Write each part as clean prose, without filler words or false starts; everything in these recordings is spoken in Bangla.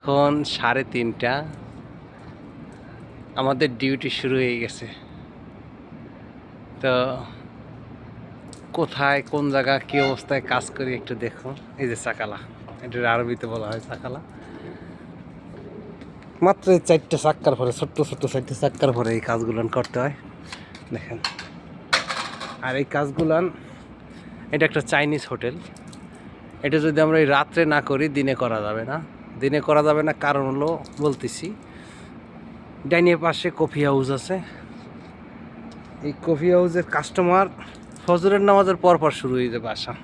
এখন 3:30 আমাদের ডিউটি শুরু হয়ে গেছে। তো কোথায় কোন জায়গা কী অবস্থায় কাজ করি একটু দেখো। এই যে চাকালা, এটার আরবিতে বলা হয় চাকালা। মাত্র 4টে চাক্কার পরে, ছোট্ট ছোট্ট 4টে চাক্কার পরে এই কাজগুলান করতে হয় দেখেন। আর এই কাজগুলান, এটা একটা চাইনিজ হোটেল। এটা যদি আমরা এই রাত্রে না করি দিনে করা যাবে না। দিনে করা যাবে না কারণ হলো বলতেছি, ডাইনের পাশে কফি হাউস আছে। এই কফি হাউসের কাস্টমার ফজরের নামাজের পর পর শুরু হয়ে যাবে আসা।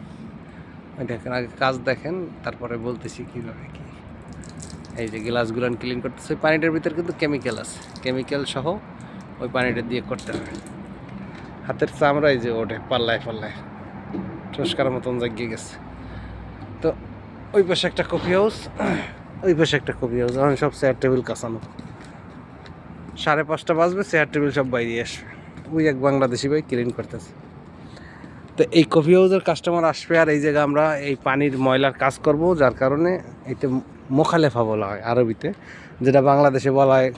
ওই দেখেন, আগে কাজ দেখেন, তারপরে বলতেছি কীভাবে কি। এই যে গ্লাসগুলান ক্লিন করতেছে, পানিটার ভিতরে কিন্তু কেমিক্যাল আছে, কেমিক্যাল সহ ওই পানিটা দিয়ে করতে হবে। হাতের চামড়া এই যে ওঠে পাল্লায় পাল্লায়, টস্কার মতন জাগিয়ে গেছে। তো ওই পাশে একটা কফি হাউস, ওই পাশে একটা কফি হাউস। এখন সব চেয়ার টেবিল কাঁচানো, 5:30 বাজবে, চেয়ার টেবিল সব বাইরে আসবে। ওই এক বাংলাদেশি ভাই ক্লিন করতেছে। তো এই কফি হাউসের কাস্টমার আসবে, আর এই জায়গায় আমরা এই পানির ময়লার কাজ করব, যার কারণে এতে মোখালেফা বলা হয় আরবিতে, যেটা বাংলাদেশে বলা হয়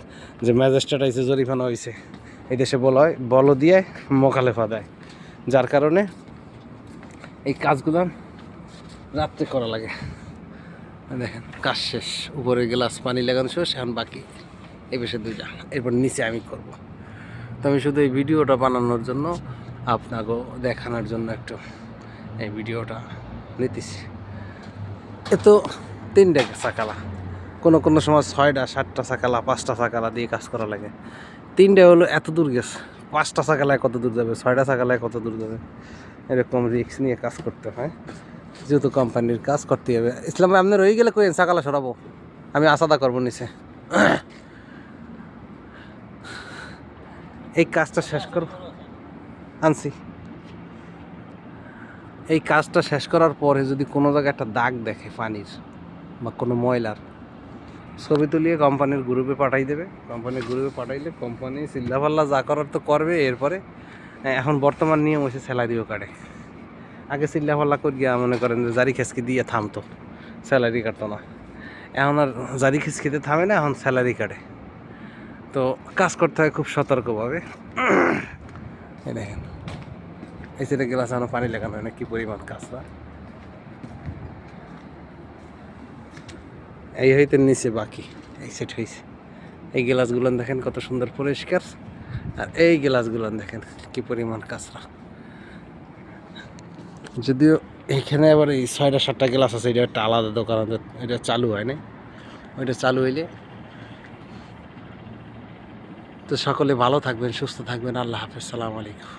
যে ম্যাজিস্ট্রেট আইসে জরিমানা হয়েছে, এই দেশে বলা হয় বল দিয়ে মোখালেফা দেয়। যার কারণে এই কাজগুলো রাত্রে করা লাগে। দেখেন কাজ শেষ, উপরে গ্লাস পানি লাগানো শেষ, এখন বাকি এই বেশি দুইটা, এরপর নিচে আমি করব। তো আমি শুধু এই ভিডিওটা বানানোর জন্য, আপনাকে দেখানোর জন্য একটু এই ভিডিওটা নিতেছি। এ তো 3টে চাকালা, কোনো সময় 6টা 7টা চাকালা 5টা চাকালা দিয়ে কাজ করা লাগে। 3টে হলো এত দূর গেছে, 5টা চাকালায় কত দূর যাবে, 6টা চাকালায় কত দূর যাবে, এরকম রিস্ক নিয়ে কাজ করতে হয়, যেহেতু কোম্পানির কাজ করতে হবে। ইসলামে আপনি রয়ে গেলে কই চাকালা সরাবো, আমি আসাদা করবো নিচে। এই কাজটা শেষ করব, আনছি। এই কাজটা শেষ করার পরে যদি কোনো জায়গায় একটা দাগ দেখে পানির বা কোনো ময়লার, ছবি তুলিয়ে কোম্পানির গ্রুপে পাঠাই দেবে। কোম্পানির গ্রুপে পাঠাইলে কোম্পানি চিল্লাপাল্লা যা করার তো করবে। এরপরে এখন বর্তমান নিয়ম হয়েছে স্যালারিও কাটে। আগে চিল্লাপাল্লা করে গিয়া মনে করেন যে জারি খেসকি দিয়ে থামতো, স্যালারি কাটতো না। এখন আর জারি খেসকিতে থামে না, এখন স্যালারি কাটে। তো কাজ করতে হয় খুব সতর্কভাবে। এই দেখেন, এই সেটা গ্লাস এখন পানি লাগানো হয় না, কী পরিমাণ কাজটা। এই হইতে নিচে বাকি, এই সেট হয়েছে। এই গ্লাসগুলো দেখেন কত সুন্দর পরিষ্কার, আর এই গ্লাসগুলো দেখেন কি পরিমাণ কাঁচরা। যদিও এইখানে আবার এই 6টা 7টা গ্লাস আছে, এটা একটা আলাদা দোকান, এটা চালু হয় না। ওইটা চালু হইলে। তো সকলে ভালো থাকবেন, সুস্থ থাকবেন। আল্লাহ হাফেজ, সালাম আলাইকুম।